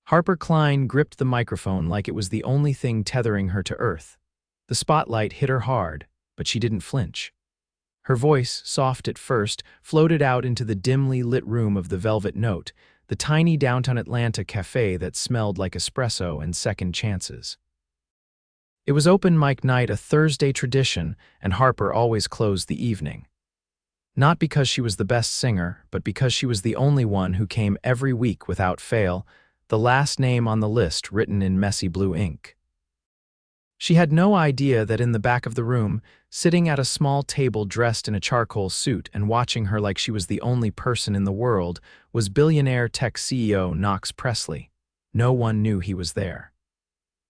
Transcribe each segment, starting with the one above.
Harper Kline gripped the microphone like it was the only thing tethering her to earth. The spotlight hit her hard, but she didn't flinch. Her voice, soft at first, floated out into the dimly lit room of the Velvet Note, the tiny downtown Atlanta cafe that smelled like espresso and second chances. It was open mic night, a Thursday tradition, and Harper always closed the evening. Not because she was the best singer, but because she was the only one who came every week without fail, the last name on the list written in messy blue ink. She had no idea that in the back of the room, sitting at a small table dressed in a charcoal suit and watching her like she was the only person in the world, was billionaire tech CEO Knox Presley. No one knew he was there.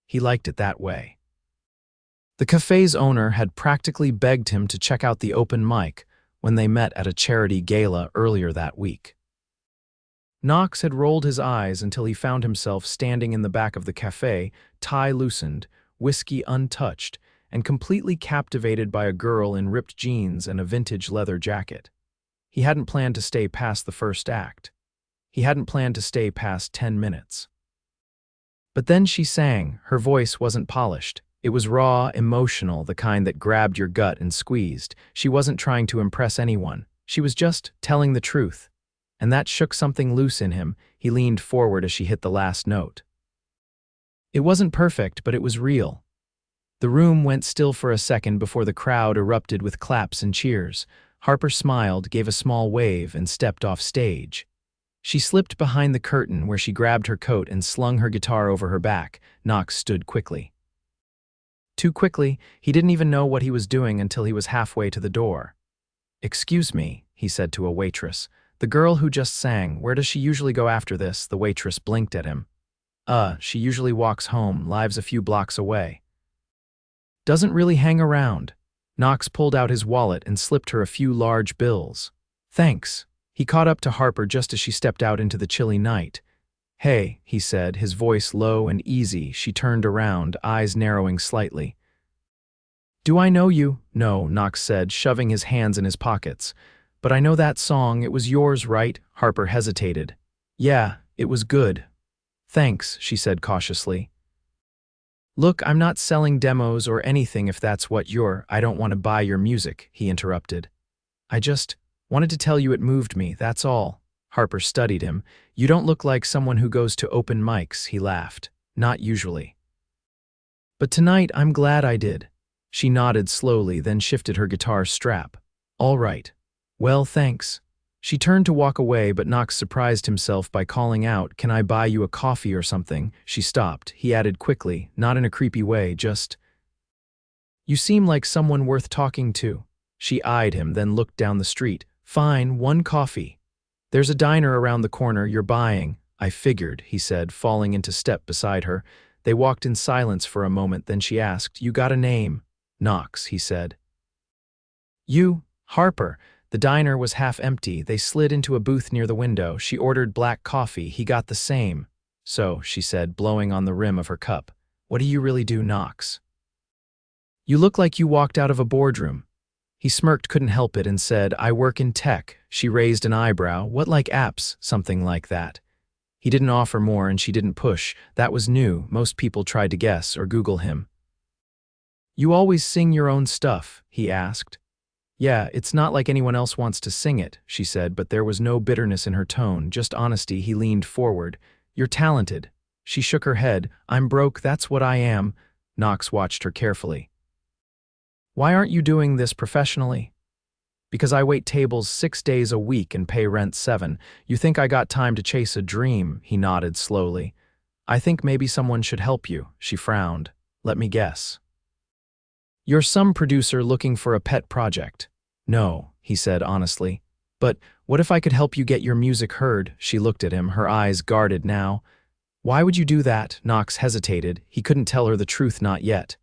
He liked it that way. The cafe's owner had practically begged him to check out the open mic when they met at a charity gala earlier that week. Knox had rolled his eyes until he found himself standing in the back of the cafe, tie loosened, whiskey untouched, and completely captivated by a girl in ripped jeans and a vintage leather jacket. He hadn't planned to stay past the first act. He hadn't planned to stay past 10 minutes. But then she sang. Her voice wasn't polished. It was raw, emotional, the kind that grabbed your gut and squeezed. She wasn't trying to impress anyone. She was just telling the truth. And that shook something loose in him. He leaned forward as she hit the last note. It wasn't perfect, but it was real. The room went still for a second before the crowd erupted with claps and cheers. Harper smiled, gave a small wave, and stepped off stage. She slipped behind the curtain where she grabbed her coat and slung her guitar over her back. Knox stood quickly. Too quickly, he didn't even know what he was doing until he was halfway to the door. "Excuse me," he said to a waitress. "The girl who just sang, where does she usually go after this?" The waitress blinked at him. She usually walks home, lives a few blocks away." "Doesn't really hang around." Knox pulled out his wallet and slipped her a few large bills. "Thanks." He caught up to Harper just as she stepped out into the chilly night. "Hey," he said, his voice low and easy. She turned around, eyes narrowing slightly. "Do I know you?" "No," Knox said, shoving his hands in his pockets. "But I know that song. It was yours, right?" Harper hesitated. "Yeah, it was good." "Thanks," she said cautiously. "Look, I'm not selling demos or anything if that's what I don't want to buy your music," he interrupted. "I just wanted to tell you it moved me, that's all." Harper studied him. "You don't look like someone who goes to open mics," he laughed. "Not usually. But tonight I'm glad I did." She nodded slowly, then shifted her guitar strap. "All right. Well, thanks." She turned to walk away, but Knox surprised himself by calling out, "Can I buy you a coffee or something?" She stopped. He added quickly, not in a creepy way, just, "You seem like someone worth talking to." She eyed him, then looked down the street. "Fine, one coffee. There's a diner around the corner you're buying." "I figured," he said, falling into step beside her. They walked in silence for a moment, then she asked, "You got a name?" "Knox," he said. "You?" "Harper." The diner was half empty. They slid into a booth near the window. She ordered black coffee. He got the same. "So," she said, blowing on the rim of her cup, "what do you really do, Knox? You look like you walked out of a boardroom." He smirked, couldn't help it, and said, "I work in tech." She raised an eyebrow. "What, like apps?" "Something like that." He didn't offer more and she didn't push. That was new. Most people tried to guess or Google him. "You always sing your own stuff?" he asked. "Yeah, it's not like anyone else wants to sing it," she said, but there was no bitterness in her tone, just honesty. He leaned forward. "You're talented." She shook her head. "I'm broke, that's what I am." Knox watched her carefully. "Why aren't you doing this professionally?" "Because I wait tables 6 days a week and pay rent 7. You think I got time to chase a dream?" He nodded slowly. "I think maybe someone should help you." She frowned. "Let me guess. You're some producer looking for a pet project." "No," he said honestly. "But what if I could help you get your music heard?" She looked at him, her eyes guarded now. "Why would you do that?" Knox hesitated. He couldn't tell her the truth, not yet.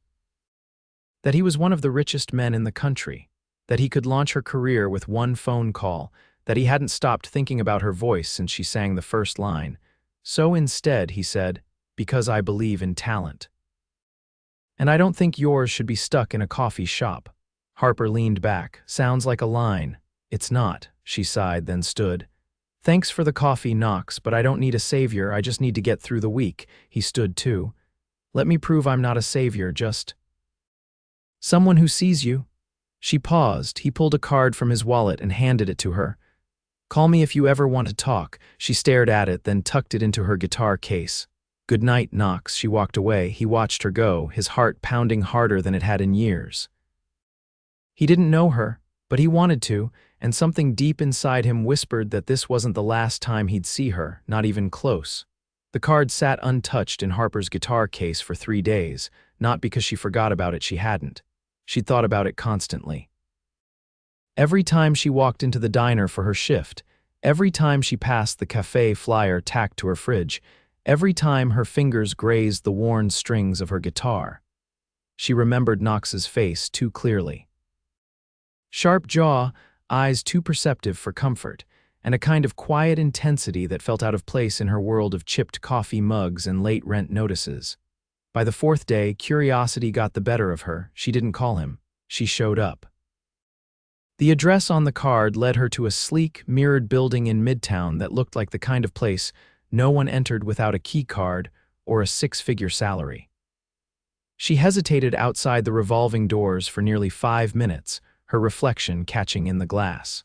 That he was one of the richest men in the country. That he could launch her career with one phone call. That he hadn't stopped thinking about her voice since she sang the first line. "So instead," he said, "because I believe in talent. And I don't think yours should be stuck in a coffee shop." Harper leaned back. "Sounds like a line." "It's not," she sighed, then stood. Thanks for the coffee, Knox, but I don't need a savior, I just need to get through the week. He stood too. Let me prove I'm not a savior, just someone who sees you. She paused. He pulled a card from his wallet and handed it to her. Call me if you ever want to talk. She stared at it, then tucked it into her guitar case. Good night, Knox. She walked away. He watched her go, his heart pounding harder than it had in years. He didn't know her, but he wanted to, and something deep inside him whispered that this wasn't the last time he'd see her, not even close. The card sat untouched in Harper's guitar case for 3 days, not because she forgot about it, she hadn't. She'd thought about it constantly. Every time she walked into the diner for her shift, every time she passed the cafe flyer tacked to her fridge, every time her fingers grazed the worn strings of her guitar. She remembered Knox's face too clearly. Sharp jaw, eyes too perceptive for comfort, and a kind of quiet intensity that felt out of place in her world of chipped coffee mugs and late rent notices. By the 4th day, curiosity got the better of her. She didn't call him. She showed up. The address on the card led her to a sleek, mirrored building in Midtown that looked like the kind of place no one entered without a key card or a 6-figure salary. She hesitated outside the revolving doors for nearly 5 minutes, her reflection catching in the glass.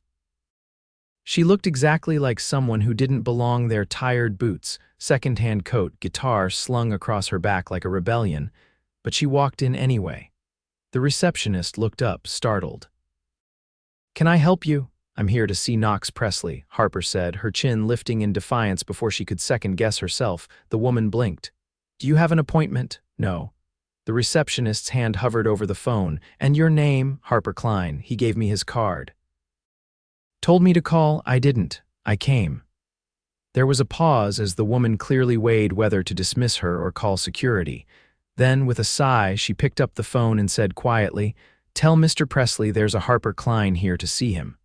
She looked exactly like someone who didn't belong there, tired boots, second-hand coat, guitar slung across her back like a rebellion, but she walked in anyway. The receptionist looked up, startled. Can I help you? I'm here to see Knox Presley, Harper said, her chin lifting in defiance before she could second-guess herself. The woman blinked. Do you have an appointment? No. The receptionist's hand hovered over the phone. And your name? Harper Kline. He gave me his card. Told me to call. I didn't. I came. There was a pause as the woman clearly weighed whether to dismiss her or call security. Then, with a sigh, she picked up the phone and said quietly, Tell Mr. Presley there's a Harper Kline here to see him.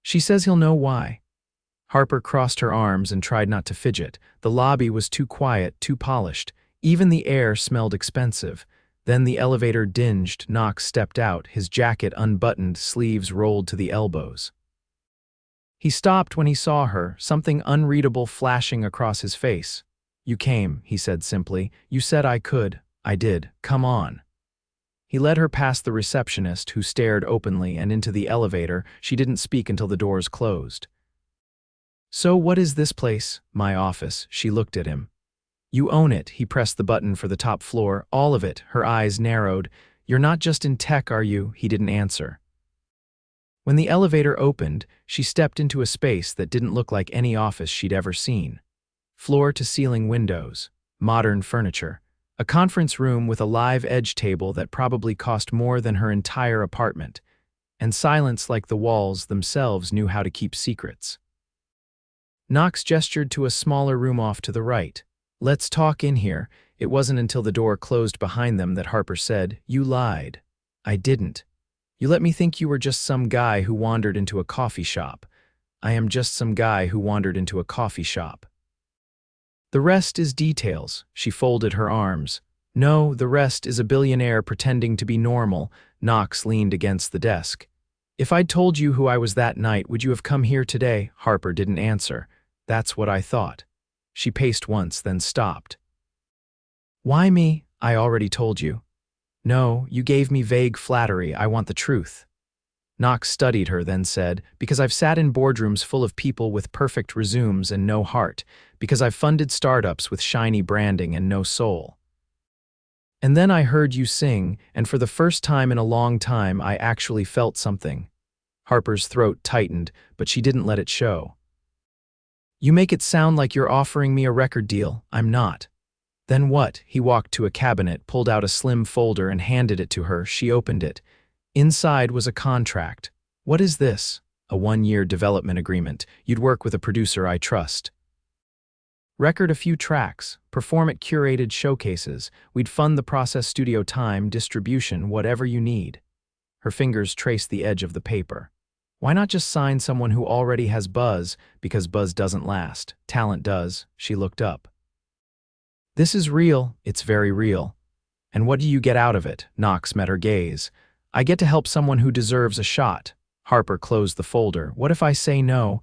She says he'll know why. Harper crossed her arms and tried not to fidget. The lobby was too quiet, too polished. Even the air smelled expensive. Then the elevator dinged. Knox stepped out, his jacket unbuttoned, sleeves rolled to the elbows. He stopped when he saw her, something unreadable flashing across his face. You came, he said simply. You said I could. I did. Come on. He led her past the receptionist, who stared openly, and into the elevator. She didn't speak until the doors closed. So what is this place? My office. She looked at him. You own it. He pressed the button for the top floor. All of it. Her eyes narrowed. You're not just in tech, are you? He didn't answer. When the elevator opened, she stepped into a space that didn't look like any office she'd ever seen. Floor-to-ceiling windows, modern furniture, a conference room with a live edge table that probably cost more than her entire apartment, and silence like the walls themselves knew how to keep secrets. Knox gestured to a smaller room off to the right. Let's talk in here. It wasn't until the door closed behind them that Harper said, You lied. I didn't. You let me think you were just some guy who wandered into a coffee shop. I am just some guy who wandered into a coffee shop. The rest is details. She folded her arms. No, the rest is a billionaire pretending to be normal. Knox leaned against the desk. If I'd told you who I was that night, would you have come here today? Harper didn't answer. That's what I thought. She paced once, then stopped. Why me? I already told you. No, you gave me vague flattery. I want the truth. Knox studied her, then said, Because I've sat in boardrooms full of people with perfect resumes and no heart, because I've funded startups with shiny branding and no soul. And then I heard you sing, and for the first time in a long time I actually felt something. Harper's throat tightened, but she didn't let it show. You make it sound like you're offering me a record deal. I'm not. Then what? He walked to a cabinet, pulled out a slim folder and handed it to her. She opened it. Inside was a contract. What is this? A 1-year development agreement. You'd work with a producer I trust. Record a few tracks, perform at curated showcases. We'd fund the process, studio time, distribution, whatever you need. Her fingers traced the edge of the paper. Why not just sign someone who already has buzz? Because buzz doesn't last. Talent does. She looked up. This is real. It's very real. And what do you get out of it? Knox met her gaze. I get to help someone who deserves a shot. Harper closed the folder. What if I say no?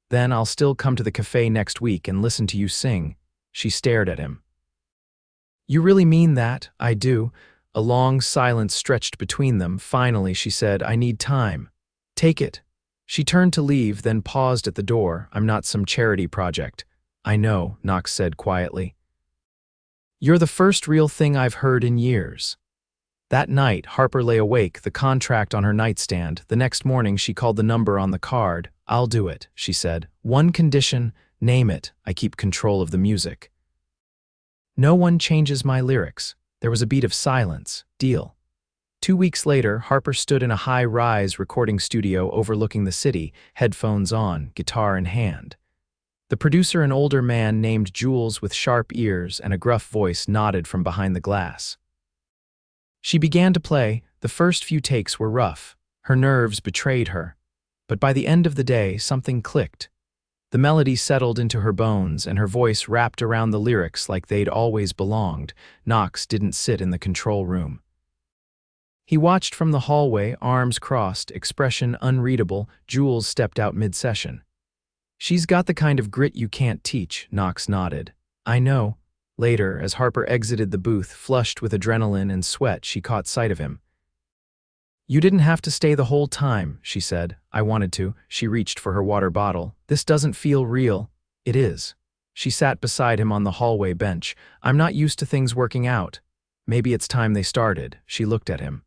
Then I'll still come to the cafe next week and listen to you sing." She stared at him. "You really mean that?" "I do." A long silence stretched between them. Finally, she said, "I need time." "Take it." She turned to leave, then paused at the door. "I'm not some charity project." "I know," Knox said quietly. "You're the first real thing I've heard in years." That night, Harper lay awake, the contract on her nightstand. The next morning, she called the number on the card. "I'll do it," she said. "One condition, name it. I keep control of the music. No one changes my lyrics." There was a beat of silence. "Deal." 2 weeks later, Harper stood in a high-rise recording studio overlooking the city, headphones on, guitar in hand. The producer, an older man named Jules with sharp ears and a gruff voice, nodded from behind the glass. She began to play. The first few takes were rough. Her nerves betrayed her. But by the end of the day, something clicked. The melody settled into her bones, and her voice wrapped around the lyrics like they'd always belonged. Knox didn't sit in the control room. He watched from the hallway, arms crossed, expression unreadable. Jules stepped out mid-session. "She's got the kind of grit you can't teach," Knox nodded. "I know." Later, as Harper exited the booth, flushed with adrenaline and sweat, she caught sight of him. "You didn't have to stay the whole time," she said. "I wanted to." She reached for her water bottle. "This doesn't feel real." "It is." She sat beside him on the hallway bench. "I'm not used to things working out." "Maybe it's time they started." She looked at him.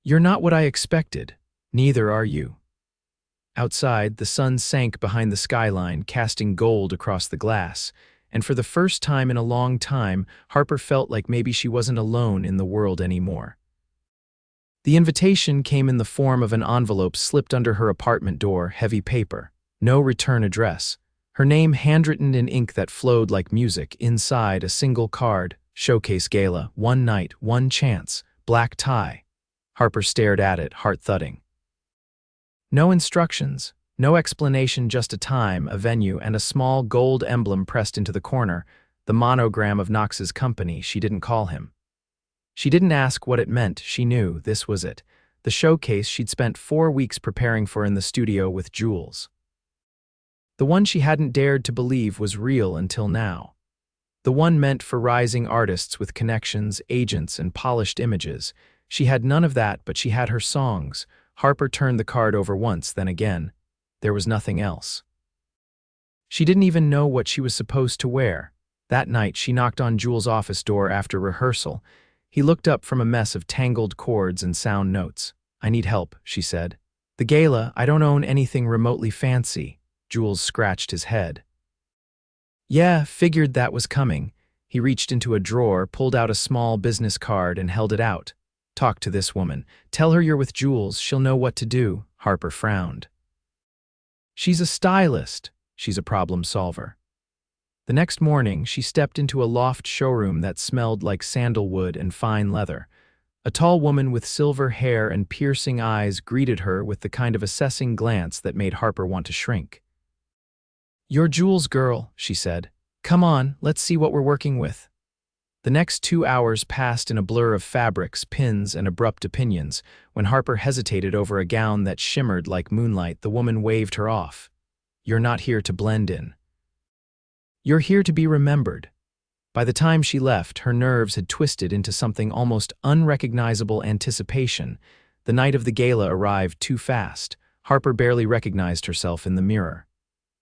"You're not what I expected. Neither are you." Outside, the sun sank behind the skyline, casting gold across the glass, and for the first time in a long time, Harper felt like maybe she wasn't alone in the world anymore. The invitation came in the form of an envelope slipped under her apartment door, heavy paper. No return address. Her name handwritten in ink that flowed like music. Inside, a single card. "Showcase Gala. One night, one chance. Black tie." Harper stared at it, heart thudding. No instructions, no explanation, just a time, a venue, and a small gold emblem pressed into the corner, the monogram of Knox's company. She didn't call him. She didn't ask what it meant. She knew this was it. The showcase she'd spent 4 weeks preparing for in the studio with Jules. The one she hadn't dared to believe was real until now. The one meant for rising artists with connections, agents, and polished images. She had none of that, but she had her songs. Harper turned the card over once, then again. There was nothing else. She didn't even know what she was supposed to wear. That night, she knocked on Jules' office door after rehearsal. He looked up from a mess of tangled chords and sound notes. "I need help," she said. "The gala, I don't own anything remotely fancy." Jules scratched his head. "Yeah, figured that was coming." He reached into a drawer, pulled out a small business card, and held it out. "Talk to this woman. Tell her you're with Jules. She'll know what to do." Harper frowned. "She's a stylist." "She's a problem solver." The next morning, she stepped into a loft showroom that smelled like sandalwood and fine leather. A tall woman with silver hair and piercing eyes greeted her with the kind of assessing glance that made Harper want to shrink. "You're Jules' girl," she said. "Come on, let's see what we're working with." The next 2 hours passed in a blur of fabrics, pins, and abrupt opinions. When Harper hesitated over a gown that shimmered like moonlight, the woman waved her off. "You're not here to blend in. You're here to be remembered." By the time she left, her nerves had twisted into something almost unrecognizable anticipation. The night of the gala arrived too fast. Harper barely recognized herself in the mirror.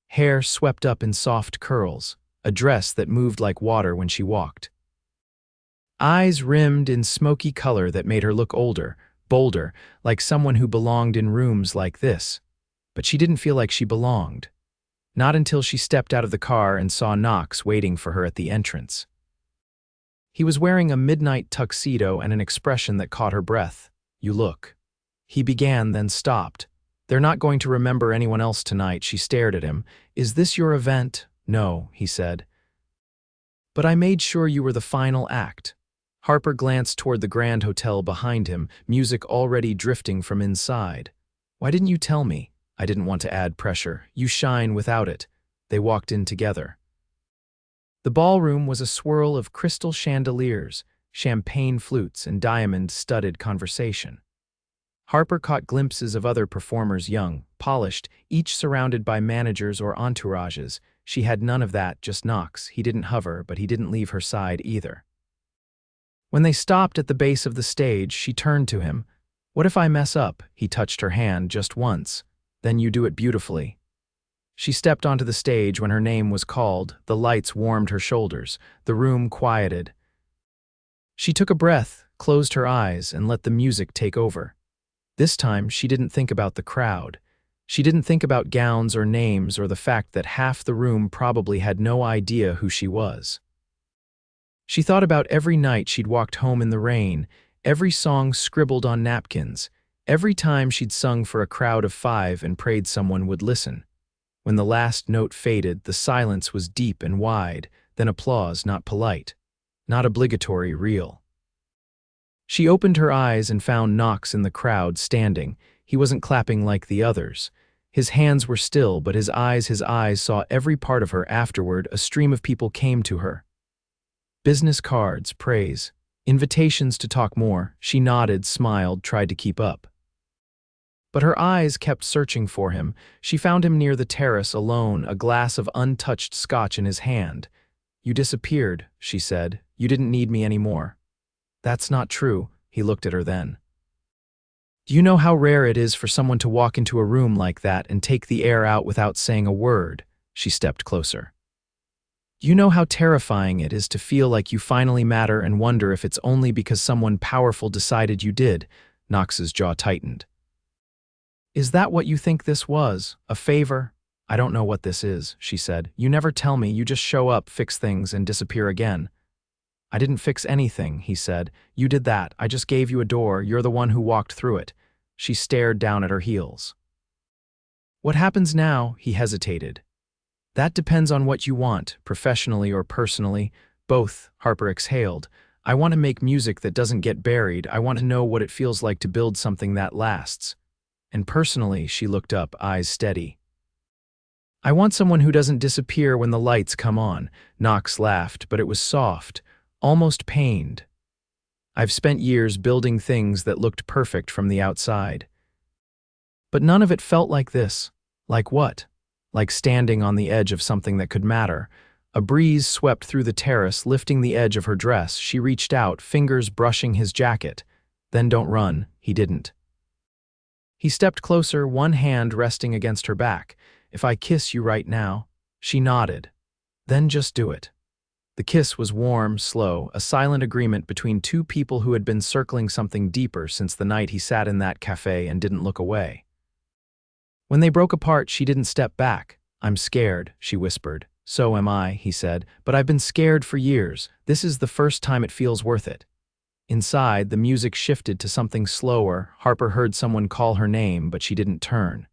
Hair swept up in soft curls, a dress that moved like water when she walked. Eyes rimmed in smoky color that made her look older, bolder, like someone who belonged in rooms like this. But she didn't feel like she belonged. Not until she stepped out of the car and saw Knox waiting for her at the entrance. He was wearing a midnight tuxedo and an expression that caught her breath. "You look." He began, then stopped. "They're not going to remember anyone else tonight." She stared at him. "Is this your event?" "No," he said. "But I made sure you were the final act." Harper glanced toward the Grand Hotel behind him, music already drifting from inside. "Why didn't you tell me?" "I didn't want to add pressure. You shine without it." They walked in together. The ballroom was a swirl of crystal chandeliers, champagne flutes, and diamond-studded conversation. Harper caught glimpses of other performers, young, polished, each surrounded by managers or entourages. She had none of that, just Knox. He didn't hover, but he didn't leave her side either. When they stopped at the base of the stage, she turned to him. "What if I mess up?" He touched her hand just once. "Then you do it beautifully." She stepped onto the stage when her name was called. The lights warmed her shoulders. The room quieted. She took a breath, closed her eyes, and let the music take over. This time, she didn't think about the crowd. She didn't think about gowns or names or the fact that half the room probably had no idea who she was. She thought about every night she'd walked home in the rain, every song scribbled on napkins, every time she'd sung for a crowd of 5 and prayed someone would listen. When the last note faded, the silence was deep and wide, then applause, not polite, not obligatory, real. She opened her eyes and found Knox in the crowd, standing. He wasn't clapping like the others. His hands were still, but his eyes saw every part of her. Afterward, a stream of people came to her. Business cards, praise, invitations to talk more. She nodded, smiled, tried to keep up. But her eyes kept searching for him. She found him near the terrace, alone, a glass of untouched scotch in his hand. "You disappeared," she said. "You didn't need me anymore." "That's not true," he looked at her then. "Do you know how rare it is for someone to walk into a room like that and take the air out without saying a word?" She stepped closer. "Do you know how terrifying it is to feel like you finally matter and wonder if it's only because someone powerful decided you did?" Knox's jaw tightened. "Is that what you think this was? A favor?" "I don't know what this is," she said. "You never tell me, you just show up, fix things, and disappear again." "I didn't fix anything," he said. "You did that. I just gave you a door. You're the one who walked through it." She stared down at her heels. "What happens now?" He hesitated. "That depends on what you want, professionally or personally." "Both," Harper exhaled. "I want to make music that doesn't get buried. I want to know what it feels like to build something that lasts." "And personally," she looked up, eyes steady. "I want someone who doesn't disappear when the lights come on." Knox laughed, but it was soft, almost pained. "I've spent years building things that looked perfect from the outside. But none of it felt like this." "Like what?" "Like standing on the edge of something that could matter." A breeze swept through the terrace, lifting the edge of her dress. She reached out, fingers brushing his jacket. "Then don't run." He didn't. He stepped closer, one hand resting against her back. "If I kiss you right now?" She nodded. "Then just do it." The kiss was warm, slow, a silent agreement between two people who had been circling something deeper since the night he sat in that cafe and didn't look away. When they broke apart, she didn't step back. "I'm scared," she whispered. "So am I," he said, "but I've been scared for years. This is the first time it feels worth it." Inside, the music shifted to something slower. Harper heard someone call her name, but she didn't turn.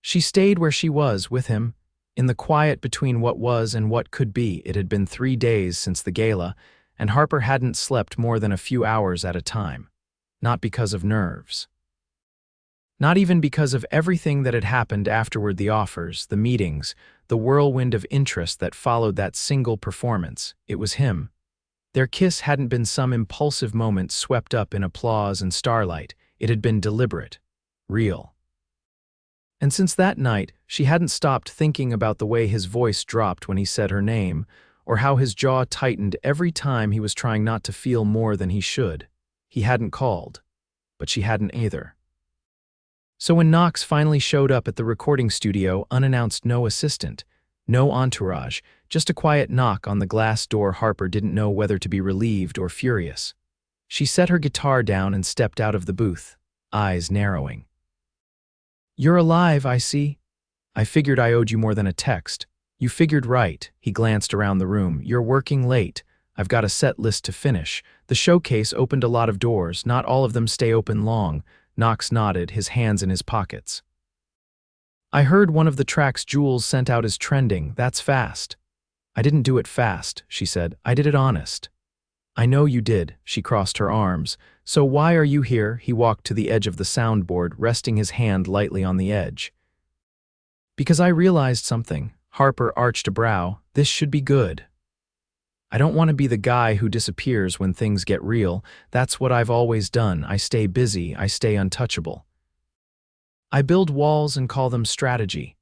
She stayed where she was, with him, in the quiet between what was and what could be. It had been 3 days since the gala, and Harper hadn't slept more than a few hours at a time. Not because of nerves. Not even because of everything that had happened afterward, the offers, the meetings, the whirlwind of interest that followed that single performance. It was him. Their kiss hadn't been some impulsive moment swept up in applause and starlight. It had been deliberate, real. And since that night, she hadn't stopped thinking about the way his voice dropped when he said her name, or how his jaw tightened every time he was trying not to feel more than he should. He hadn't called, but she hadn't either. So when Knox finally showed up at the recording studio, unannounced, no assistant, no entourage, just a quiet knock on the glass door, Harper didn't know whether to be relieved or furious. She set her guitar down and stepped out of the booth, eyes narrowing. "You're alive, I see. I figured I owed you more than a text." "You figured right." He glanced around the room. "You're working late. I've got a set list to finish." The showcase opened a lot of doors. Not all of them stay open long. Knox nodded, his hands in his pockets. "I heard one of the tracks Jules sent out is trending. That's fast." "I didn't do it fast," she said. "I did it honest." "I know you did." She crossed her arms. "So why are you here?" He walked to the edge of the soundboard, resting his hand lightly on the edge. "Because I realized something." Harper arched a brow. "This should be good." I don't want to be the guy who disappears when things get real. That's what I've always done. I stay busy, I stay untouchable. I build walls and call them strategy.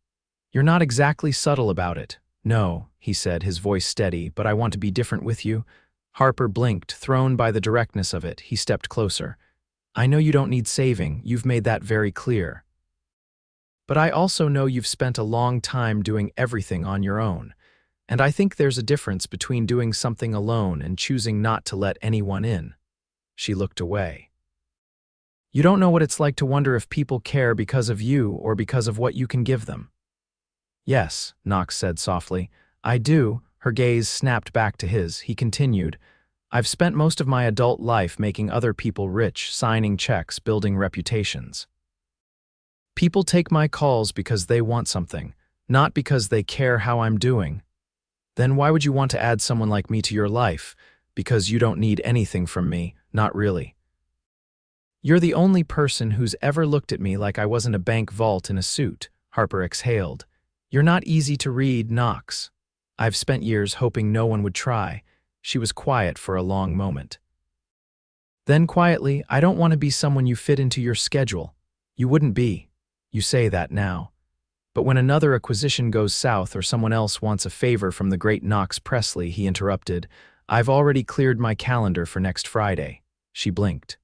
You're not exactly subtle about it. No, he said, his voice steady, but I want to be different with you. Harper blinked, thrown by the directness of it. He stepped closer. I know you don't need saving, you've made that very clear. But I also know you've spent a long time doing everything on your own. And I think there's a difference between doing something alone and choosing not to let anyone in. She looked away. You don't know what it's like to wonder if people care because of you or because of what you can give them. Yes, Knox said softly. I do. Her gaze snapped back to his. He continued, I've spent most of my adult life making other people rich, signing checks, building reputations. People take my calls because they want something, not because they care how I'm doing. Then why would you want to add someone like me to your life? Because you don't need anything from me, not really. You're the only person who's ever looked at me like I wasn't a bank vault in a suit, Harper exhaled. You're not easy to read, Knox. I've spent years hoping no one would try. She was quiet for a long moment. Then quietly, I don't want to be someone you fit into your schedule. You wouldn't be. You say that now. But when another acquisition goes south or someone else wants a favor from the great Knox Presley, he interrupted, I've already cleared my calendar for next Friday. She blinked.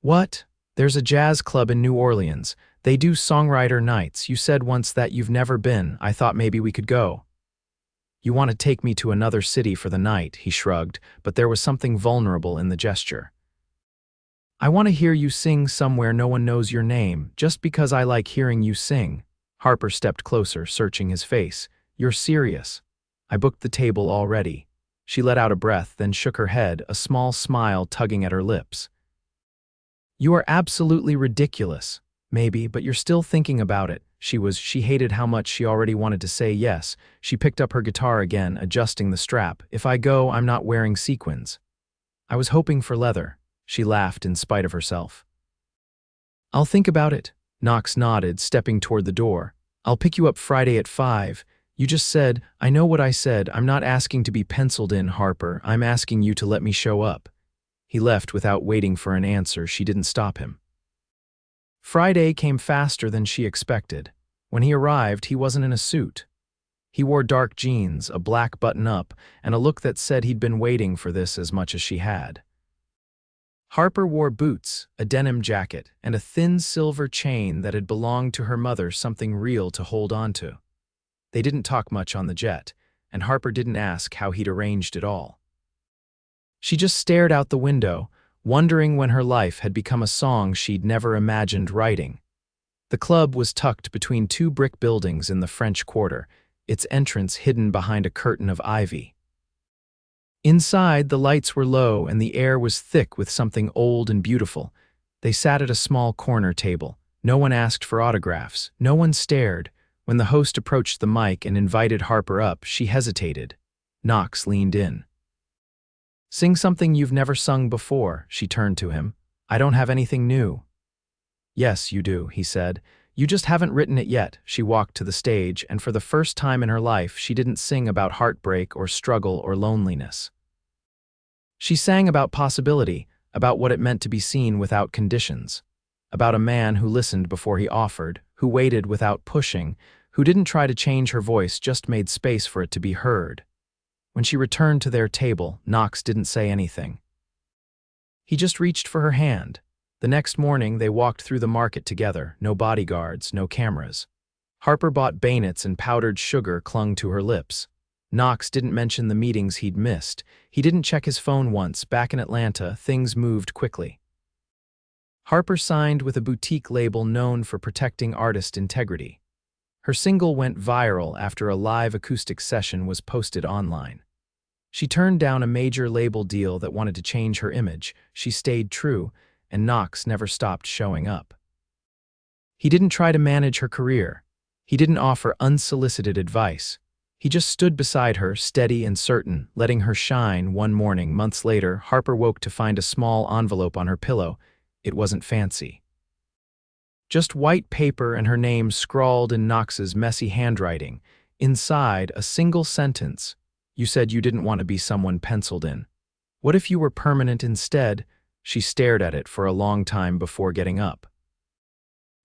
What? There's a jazz club in New Orleans. They do songwriter nights. You said once that you've never been. I thought maybe we could go. You want to take me to another city for the night, he shrugged, but there was something vulnerable in the gesture. I want to hear you sing somewhere no one knows your name, just because I like hearing you sing. Harper stepped closer, searching his face. You're serious. I booked the table already. She let out a breath, then shook her head, a small smile tugging at her lips. You are absolutely ridiculous. Maybe, but you're still thinking about it. She hated how much she already wanted to say yes. She picked up her guitar again, adjusting the strap. If I go, I'm not wearing sequins. I was hoping for leather. She laughed in spite of herself. I'll think about it. Knox nodded, stepping toward the door. I'll pick you up Friday at 5. You just said, I know what I said. I'm not asking to be penciled in, Harper. I'm asking you to let me show up. He left without waiting for an answer. She didn't stop him. Friday came faster than she expected. When he arrived, he wasn't in a suit. He wore dark jeans, a black button-up, and a look that said he'd been waiting for this as much as she had. Harper wore boots, a denim jacket, and a thin silver chain that had belonged to her mother, something real to hold on to. They didn't talk much on the jet, and Harper didn't ask how he'd arranged it all. She just stared out the window, wondering when her life had become a song she'd never imagined writing. The club was tucked between two brick buildings in the French Quarter, its entrance hidden behind a curtain of ivy. Inside, the lights were low and the air was thick with something old and beautiful. They sat at a small corner table. No one asked for autographs. No one stared. When the host approached the mic and invited Harper up, she hesitated. Knox leaned in. Sing something you've never sung before, she turned to him. I don't have anything new. Yes, you do, he said. You just haven't written it yet. She walked to the stage, and for the first time in her life, she didn't sing about heartbreak or struggle or loneliness. She sang about possibility, about what it meant to be seen without conditions, about a man who listened before he offered, who waited without pushing, who didn't try to change her voice, just made space for it to be heard. When she returned to their table, Knox didn't say anything. He just reached for her hand. The next morning, they walked through the market together, no bodyguards, no cameras. Harper bought bayonets and powdered sugar clung to her lips. Knox didn't mention the meetings he'd missed. He didn't check his phone once. Back in Atlanta, things moved quickly. Harper signed with a boutique label known for protecting artist integrity. Her single went viral after a live acoustic session was posted online. She turned down a major label deal that wanted to change her image. She stayed true, and Knox never stopped showing up. He didn't try to manage her career. He didn't offer unsolicited advice. He just stood beside her, steady and certain, letting her shine. One morning, months later, Harper woke to find a small envelope on her pillow. It wasn't fancy. Just white paper and her name scrawled in Knox's messy handwriting. Inside, a single sentence. You said you didn't want to be someone penciled in. What if you were permanent instead? She stared at it for a long time before getting up.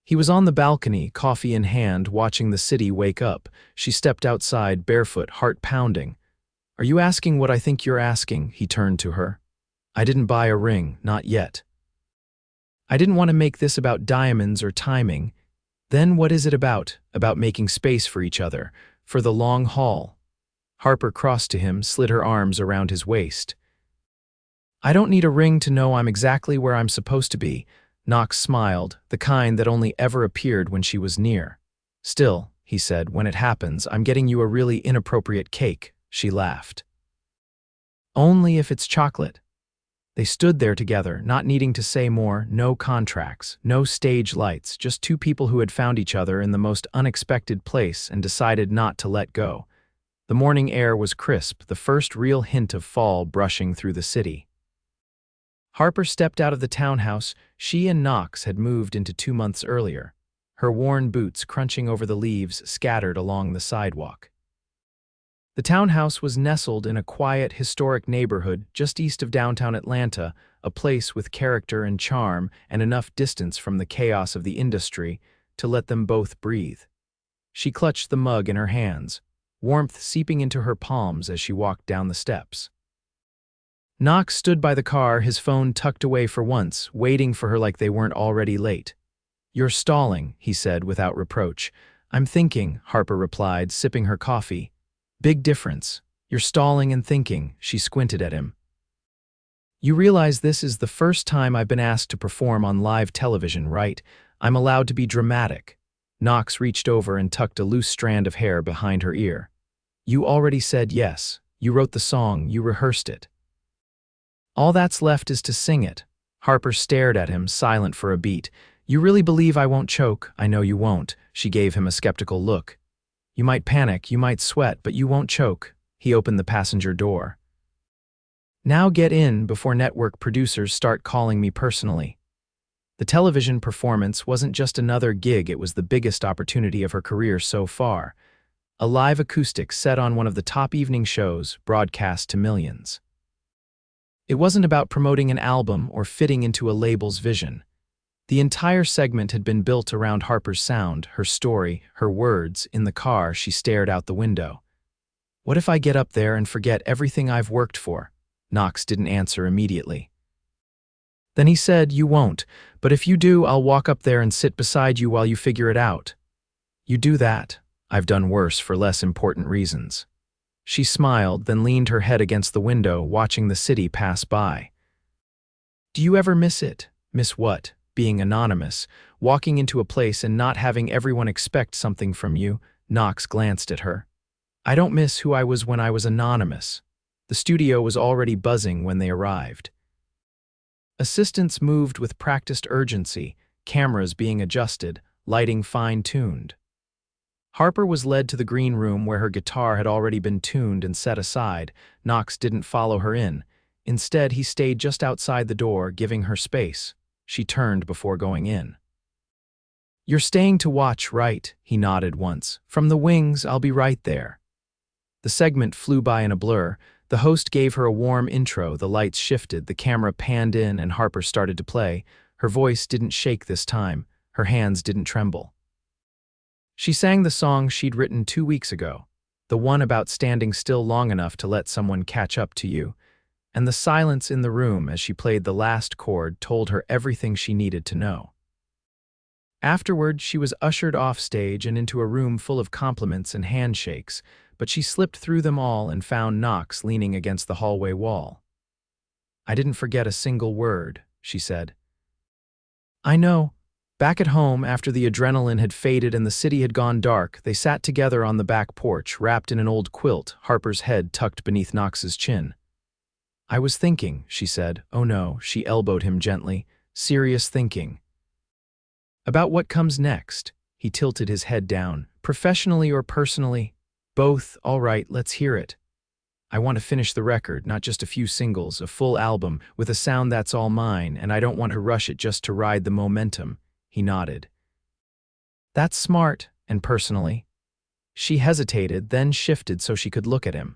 He was on the balcony, coffee in hand, watching the city wake up. She stepped outside, barefoot, heart pounding. Are you asking what I think you're asking? He turned to her. I didn't buy a ring, not yet. I didn't want to make this about diamonds or timing. Then what is it about? About making space for each other, for the long haul. Harper crossed to him, slid her arms around his waist. I don't need a ring to know I'm exactly where I'm supposed to be. Knox smiled, the kind that only ever appeared when she was near. Still, he said, when it happens, I'm getting you a really inappropriate cake. She laughed. Only if it's chocolate. They stood there together, not needing to say more, no contracts, no stage lights, just two people who had found each other in the most unexpected place and decided not to let go. The morning air was crisp, the first real hint of fall brushing through the city. Harper stepped out of the townhouse she and Knox had moved into 2 months earlier, her worn boots crunching over the leaves scattered along the sidewalk. The townhouse was nestled in a quiet, historic neighborhood just east of downtown Atlanta, a place with character and charm and enough distance from the chaos of the industry to let them both breathe. She clutched the mug in her hands, warmth seeping into her palms as she walked down the steps. Knox stood by the car, his phone tucked away for once, waiting for her like they weren't already late. You're stalling, he said without reproach. I'm thinking, Harper replied, sipping her coffee. Big difference. You're stalling and thinking, she squinted at him. You realize this is the first time I've been asked to perform on live television, right? I'm allowed to be dramatic. Knox reached over and tucked a loose strand of hair behind her ear. You already said yes. You wrote the song, you rehearsed it. All that's left is to sing it. Harper stared at him, silent for a beat. You really believe I won't choke? I know you won't. She gave him a skeptical look. You might panic, you might sweat, but you won't choke. He opened the passenger door. Now get in before network producers start calling me personally. The television performance wasn't just another gig, it was the biggest opportunity of her career so far. A live acoustic set on one of the top evening shows, broadcast to millions. It wasn't about promoting an album or fitting into a label's vision. The entire segment had been built around Harper's sound, her story, her words. In the car, she stared out the window. What if I get up there and forget everything I've worked for? Knox didn't answer immediately. Then he said, you won't, but if you do, I'll walk up there and sit beside you while you figure it out. You do that. I've done worse for less important reasons. She smiled, then leaned her head against the window, watching the city pass by. Do you ever miss it? Miss what? Being anonymous, walking into a place and not having everyone expect something from you. Knox glanced at her. I don't miss who I was when I was anonymous. The studio was already buzzing when they arrived. Assistants moved with practiced urgency, cameras being adjusted, lighting fine-tuned. Harper was led to the green room where her guitar had already been tuned and set aside. Knox didn't follow her in. Instead, he stayed just outside the door, giving her space. She turned before going in. You're staying to watch, right? He nodded once. From the wings, I'll be right there. The segment flew by in a blur. The host gave her a warm intro, the lights shifted, the camera panned in, and Harper started to play. Her voice didn't shake this time. Her hands didn't tremble. She sang the song she'd written 2 weeks ago, the one about standing still long enough to let someone catch up to you, and the silence in the room as she played the last chord told her everything she needed to know. Afterward, she was ushered off stage and into a room full of compliments and handshakes, but she slipped through them all and found Knox leaning against the hallway wall. I didn't forget a single word, she said. I know. Back at home, after the adrenaline had faded and the city had gone dark, they sat together on the back porch, wrapped in an old quilt, Harper's head tucked beneath Knox's chin. I was thinking, she said. Oh no, she elbowed him gently. Serious thinking. About what comes next. He tilted his head down. Professionally or personally? Both. All right, let's hear it. I want to finish the record, not just a few singles, a full album, with a sound that's all mine, and I don't want to rush it just to ride the momentum. He nodded. That's smart, and personally. She hesitated, then shifted so she could look at him.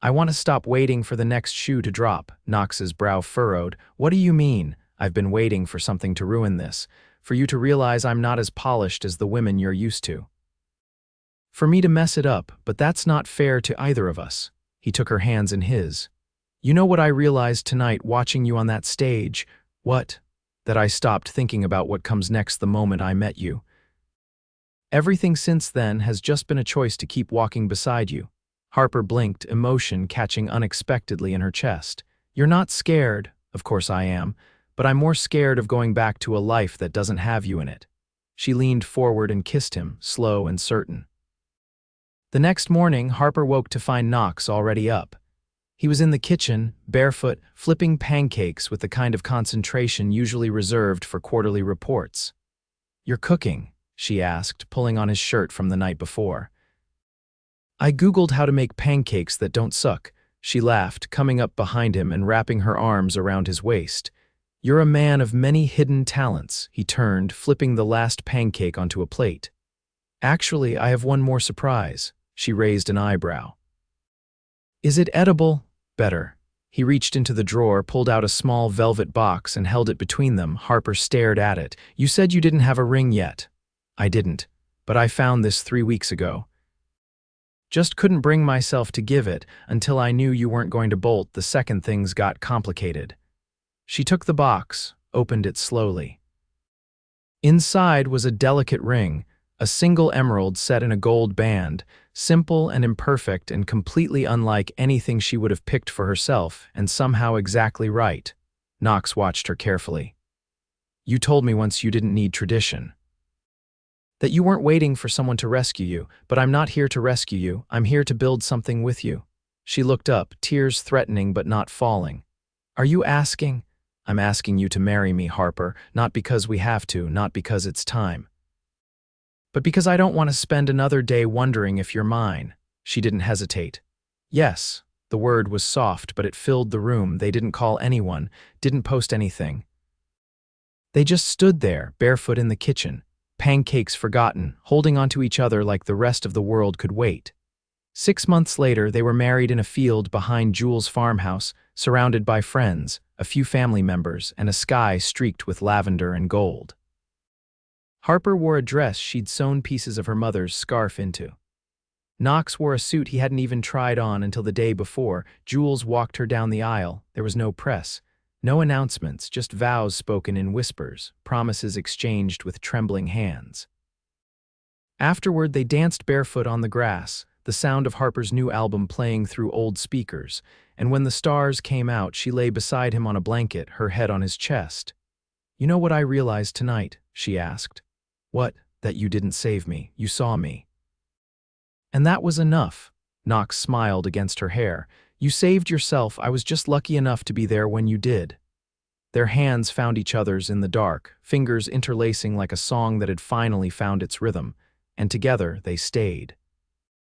I want to stop waiting for the next shoe to drop. Knox's brow furrowed. What do you mean? I've been waiting for something to ruin this, for you to realize I'm not as polished as the women you're used to. For me to mess it up, but that's not fair to either of us. He took her hands in his. You know what I realized tonight watching you on that stage? What? That I stopped thinking about what comes next the moment I met you. Everything since then has just been a choice to keep walking beside you. Harper blinked, emotion catching unexpectedly in her chest. You're not scared, of course I am, but I'm more scared of going back to a life that doesn't have you in it. She leaned forward and kissed him, slow and certain. The next morning, Harper woke to find Knox already up. He was in the kitchen, barefoot, flipping pancakes with the kind of concentration usually reserved for quarterly reports. You're cooking, she asked, pulling on his shirt from the night before. I Googled how to make pancakes that don't suck, she laughed, coming up behind him and wrapping her arms around his waist. You're a man of many hidden talents, he turned, flipping the last pancake onto a plate. Actually, I have one more surprise, she raised an eyebrow. Is it edible? Better. He reached into the drawer, pulled out a small velvet box and held it between them. Harper stared at it. You said you didn't have a ring yet. I didn't, but I found this 3 weeks ago. Just couldn't bring myself to give it until I knew you weren't going to bolt the second things got complicated. She took the box, opened it slowly. Inside was a delicate ring, a single emerald set in a gold band, simple and imperfect and completely unlike anything she would have picked for herself, and somehow exactly right. Knox watched her carefully. You told me once you didn't need tradition. That you weren't waiting for someone to rescue you, but I'm not here to rescue you, I'm here to build something with you. She looked up, tears threatening but not falling. Are you asking? I'm asking you to marry me, Harper, not because we have to, not because it's time. But because I don't want to spend another day wondering if you're mine. She didn't hesitate. Yes, the word was soft, but it filled the room. They didn't call anyone, didn't post anything. They just stood there, barefoot in the kitchen, pancakes forgotten, holding onto each other like the rest of the world could wait. 6 months later, they were married in a field behind Jules' farmhouse, surrounded by friends, a few family members, and a sky streaked with lavender and gold. Harper wore a dress she'd sewn pieces of her mother's scarf into. Knox wore a suit he hadn't even tried on until the day before. Jules walked her down the aisle. There was no press, no announcements, just vows spoken in whispers, promises exchanged with trembling hands. Afterward, they danced barefoot on the grass, the sound of Harper's new album playing through old speakers, and when the stars came out, she lay beside him on a blanket, her head on his chest. You know what I realized tonight? She asked. What? That you didn't save me. You saw me. And that was enough. Knox smiled against her hair. You saved yourself. I was just lucky enough to be there when you did. Their hands found each other's in the dark, fingers interlacing like a song that had finally found its rhythm, and together they stayed.